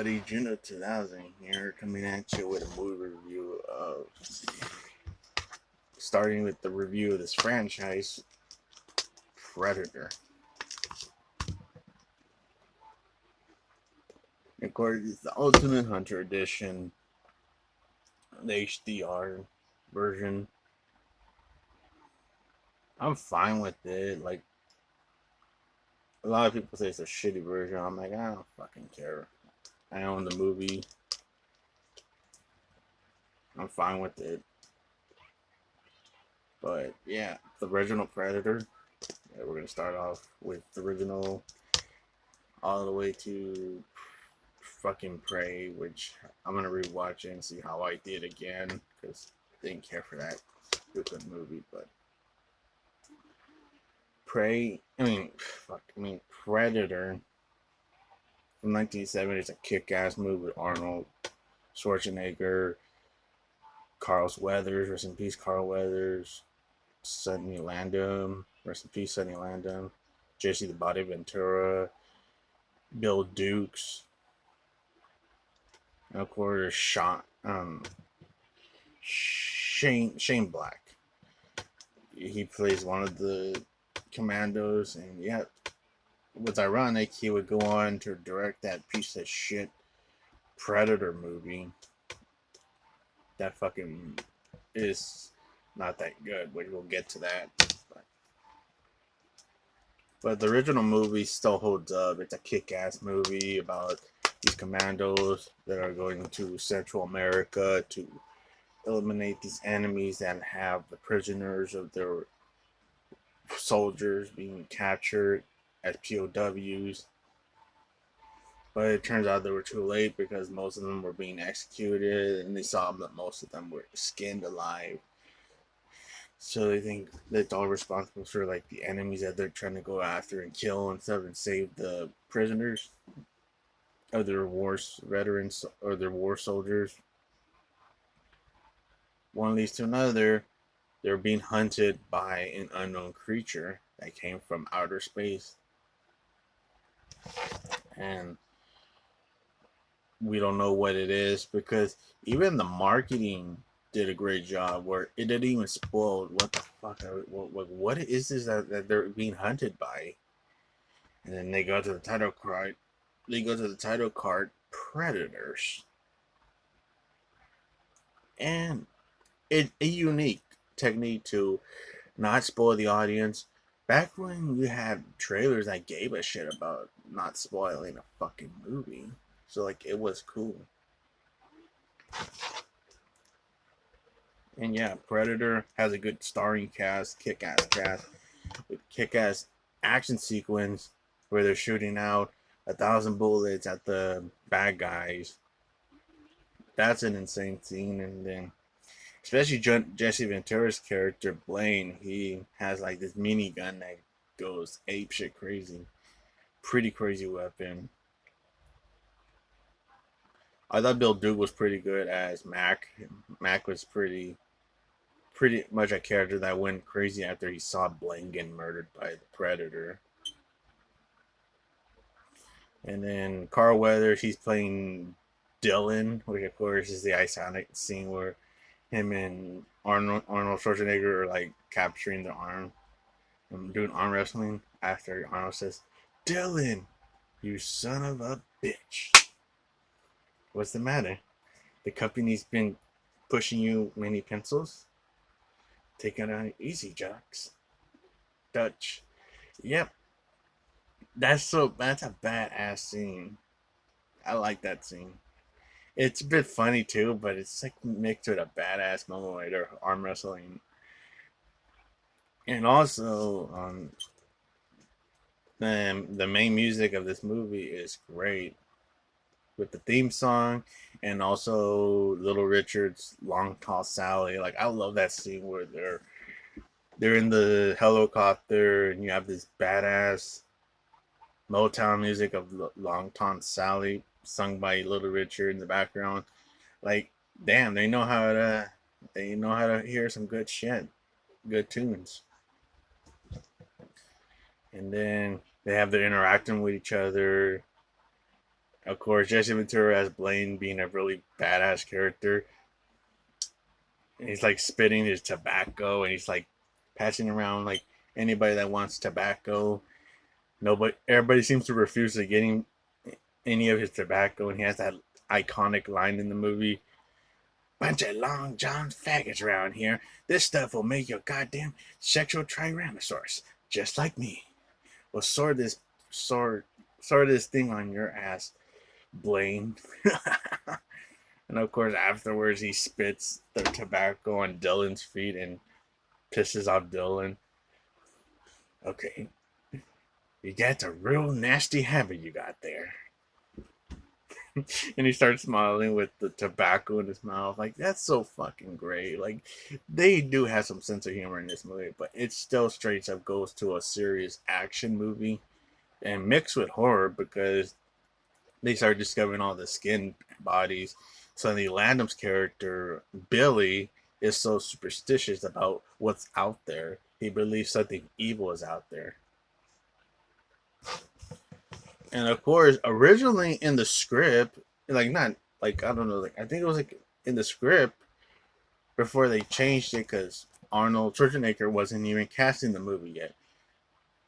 everybody, Juno 2000 here, coming at you with a movie review of, starting with the review of this franchise, Predator. Of course, it's the Ultimate Hunter Edition, the HDR version. I'm fine with it. Like, a lot of people say it's a shitty version. I'm like, I don't fucking care. I own the movie. I'm fine with it. But yeah, the original Predator. Yeah, we're gonna start off with the original, all the way to fucking Prey, which I'm gonna rewatch it and see how I did again because I didn't care for that stupid movie. But Prey, Predator from 1970 is a kick-ass movie with Arnold Schwarzenegger, Carl Weathers, rest in peace, Carl Weathers, Sonny Landham, rest in peace, Sonny Landham, Jesse the Body Ventura, Bill Dukes, and of course Shane Black. He plays one of the commandos, and yeah, what's ironic, he would go on to direct that piece of shit Predator movie. That fucking is not that good. We'll get to that. But the original movie still holds up. It's a kick-ass movie about these commandos that are going to Central America to eliminate these enemies that have the prisoners of their soldiers being captured as POWs. But it turns out they were too late because most of them were being executed, and they saw that most of them were skinned alive. So they think that's all responsible for like the enemies that they're trying to go after and kill and stuff and save the prisoners of their war veterans or their war soldiers. One leads to another. They're being hunted by an unknown creature that came from outer space. And we don't know what it is because even the marketing did a great job where it didn't even spoil what the fuck, what is this that they're being hunted by. And then they go to the title card. Predators. And it's a unique technique to not spoil the audience. Back when you had trailers that gave a shit about not spoiling a fucking movie. So like it was cool. And yeah, Predator has a good starring cast, kick-ass cast, with kick-ass action sequence where they're shooting out 1,000 bullets at the bad guys. That's an insane scene. And then, especially Jesse Ventura's character Blaine, he has like this minigun that goes apeshit crazy. Pretty crazy weapon. I thought Bill Duke was pretty good as Mac. Mac was pretty much a character that went crazy after he saw Blaine getting murdered by the Predator. And then Carl Weathers, he's playing Dillion, which of course is the iconic scene where him and Arnold Schwarzenegger are like capturing the arm and doing arm wrestling after Arnold says, "Dillion, you son of a bitch. What's the matter? The company's been pushing you many pencils? Take it on easy, jocks." Dutch. Yep. That's a badass scene. I like that scene. It's a bit funny too, but it's like mixed with a badass moment where they're arm wrestling. And also, the main music of this movie is great with the theme song and also Little Richard's Long Tall Sally. Like I love that scene where they're in the helicopter and you have this badass Motown music of Long Tall Sally sung by Little Richard in the background. Like, damn, they know how to hear some good shit, good tunes. And then they have their interacting with each other. Of course, Jesse Ventura as Blaine, being a really badass character. And he's like spitting his tobacco, and he's like passing around like anybody that wants tobacco. Nobody, everybody seems to refuse to getting any of his tobacco, and he has that iconic line in the movie: "Bunch of long john faggots around here. This stuff will make you a goddamn sexual tyrannosaurus, just like me. Well, sort sort this thing on your ass, Blaine." And of course, afterwards, he spits the tobacco on Dillon's feet and pisses off Dillion. "Okay, you got a real nasty habit you got there." And he starts smiling with the tobacco in his mouth. Like, that's so fucking great. Like, they do have some sense of humor in this movie, but it still straight up goes to a serious action movie and mixed with horror, because they start discovering all the skin bodies. Sonny Landham's character, Billy, is so superstitious about what's out there. He believes something evil is out there. And of course, originally in the script, like, not like, I don't know, like, I think it was like in the script before they changed it, because Arnold Schwarzenegger wasn't even casting the movie yet.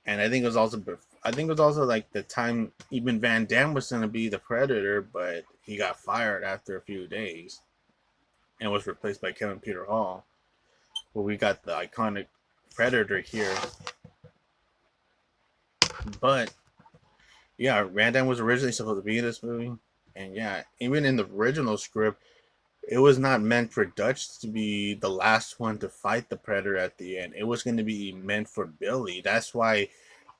And I think it was also like the time even Van Damme was going to be the Predator, but he got fired after a few days and was replaced by Kevin Peter Hall. Well, we got the iconic Predator here. But yeah, Van Damme was originally supposed to be in this movie. And yeah, even in the original script, it was not meant for Dutch to be the last one to fight the Predator at the end. It was going to be meant for Billy. That's why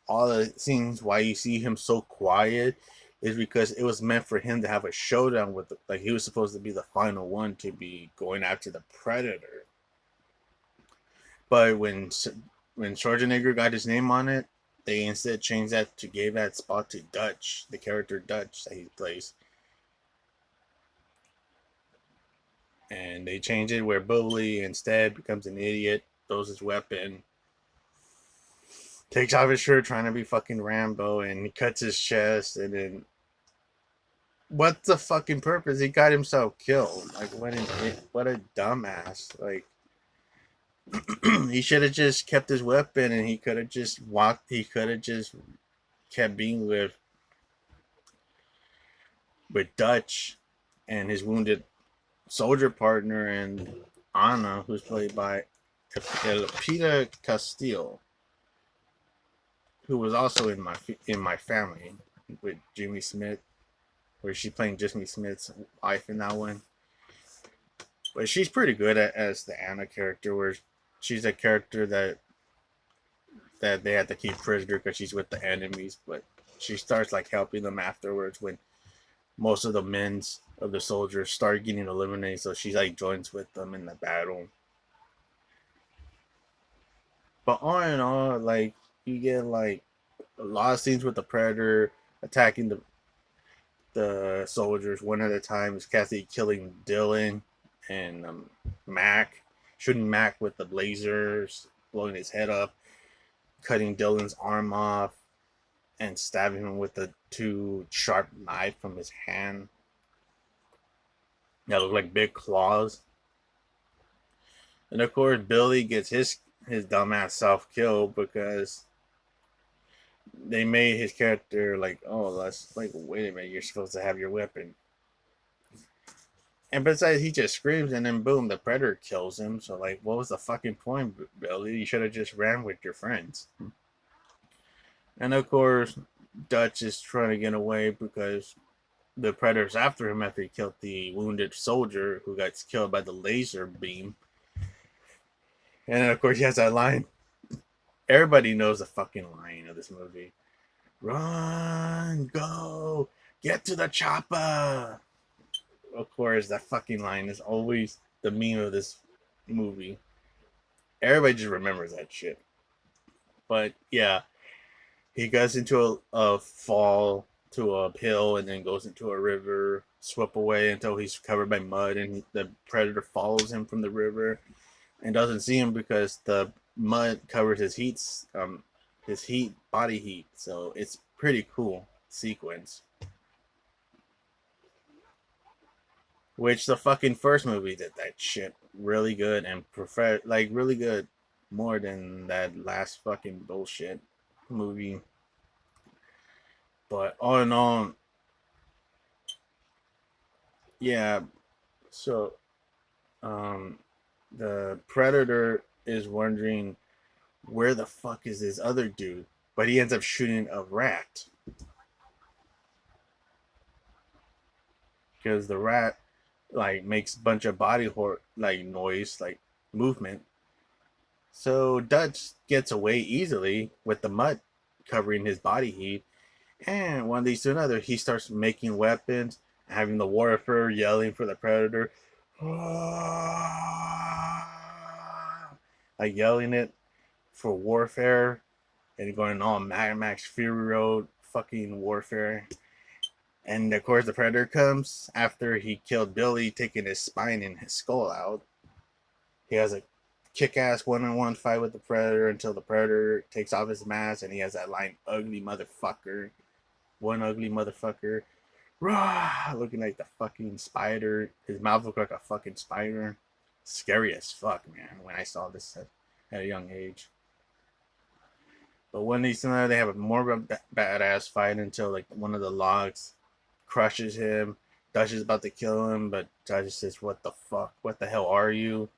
all the scenes, why you see him so quiet, is because it was meant for him to have a showdown with like, he was supposed to be the final one to be going after the Predator. But when Schwarzenegger got his name on it, they instead changed that to gave that spot to Dutch, the character Dutch that he plays. And they changed it where Bully instead becomes an idiot, throws his weapon, takes off his shirt trying to be fucking Rambo, and he cuts his chest, and then what's the fucking purpose? He got himself killed. Like, what a dumbass. Like, he should have just kept his weapon, and he could have just walked. He could have just kept being with Dutch and his wounded soldier partner, and Anna, who's played by Elpida Castillo, who was also in my family with Jimmy Smith, where she's playing Jimmy Smith's wife in that one. But she's pretty good as the Anna character, where she's a character that they had to keep prisoner because she's with the enemies, but she starts like helping them afterwards when most of the men of the soldiers start getting eliminated, so she like joins with them in the battle. But all in all, like, you get like a lot of scenes with the Predator attacking the soldiers one at a time. Is Kathy killing Dillion and Mac, shooting Mac with the lasers, blowing his head up, cutting Dillon's arm off, and stabbing him with the two sharp knife from his hand that look like big claws. And of course, Billy gets his dumbass self killed because they made his character like, oh, that's like, wait a minute, you're supposed to have your weapon. And besides, he just screams, and then boom, the Predator kills him. So like, what was the fucking point, Billy? You should have just ran with your friends. And of course, Dutch is trying to get away because the Predator's after him after he killed the wounded soldier who got killed by the laser beam. And then of course, he has that line. Everybody knows the fucking line of this movie. Run, go, get to the chopper. Of course, that fucking line is always the meme of this movie. Everybody just remembers that shit. But yeah, he goes into a fall to a hill and then goes into a river, swip away until he's covered by mud, and the Predator follows him from the river and doesn't see him because the mud covers his body heat. So it's pretty cool sequence. Which the fucking first movie did that shit really good and prefer like really good more than that last fucking bullshit movie. But all in all, yeah. So um, the Predator is wondering where the fuck is this other dude, but he ends up shooting a rat because the rat like makes a bunch of body like noise, like movement. So Dutch gets away easily with the mud covering his body heat, and one leads to another. He starts making weapons, having the warfare yelling for the predator, like yelling it for warfare, and going all Mad Max Fury Road fucking warfare. And of course, the predator comes after he killed Billy, taking his spine and his skull out. He has a kick-ass one-on-one fight with the predator until the predator takes off his mask, and he has that line, "Ugly motherfucker." One ugly motherfucker. Rah! Looking like the fucking spider. His mouth looked like a fucking spider. Scary as fuck, man, when I saw this at a young age. But one day, they have a more of a badass fight until like one of the logs crushes him. Dutch is about to kill him, but Dutch says, "What the fuck? What the hell are you?"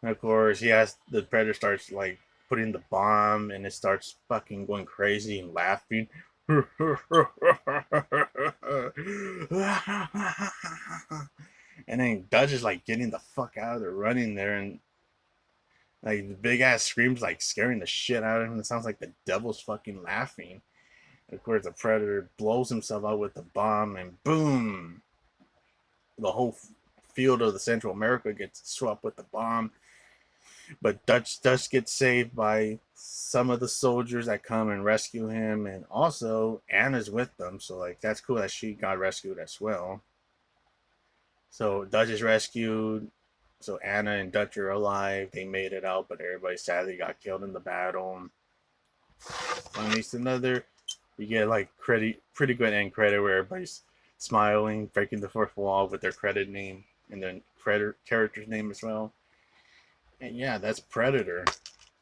And of course, the predator starts like putting the bomb, and it starts fucking going crazy and laughing. And then Dutch is like getting the fuck out of there, running there, and like the big ass screams like scaring the shit out of him. It sounds like the devil's fucking laughing. And of course, the predator blows himself out with the bomb, and boom, the whole field of the Central America gets swept with the bomb. But Dutch gets saved by some of the soldiers that come and rescue him, and also Anna's with them. So like that's cool that she got rescued as well. So Dutch is rescued. So Anna and Dutch are alive. They made it out, but everybody sadly got killed in the battle. One leads to another. You get like pretty good end credit where everybody's smiling, breaking the fourth wall with their credit name and then character's name as well. And yeah, that's Predator.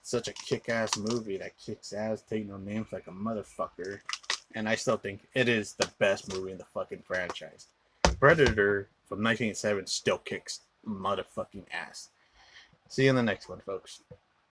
Such a kick-ass movie that kicks ass, taking no names like a motherfucker. And I still think it is the best movie in the fucking franchise. Predator from 1987 still kicks motherfucking ass. See you in the next one, folks.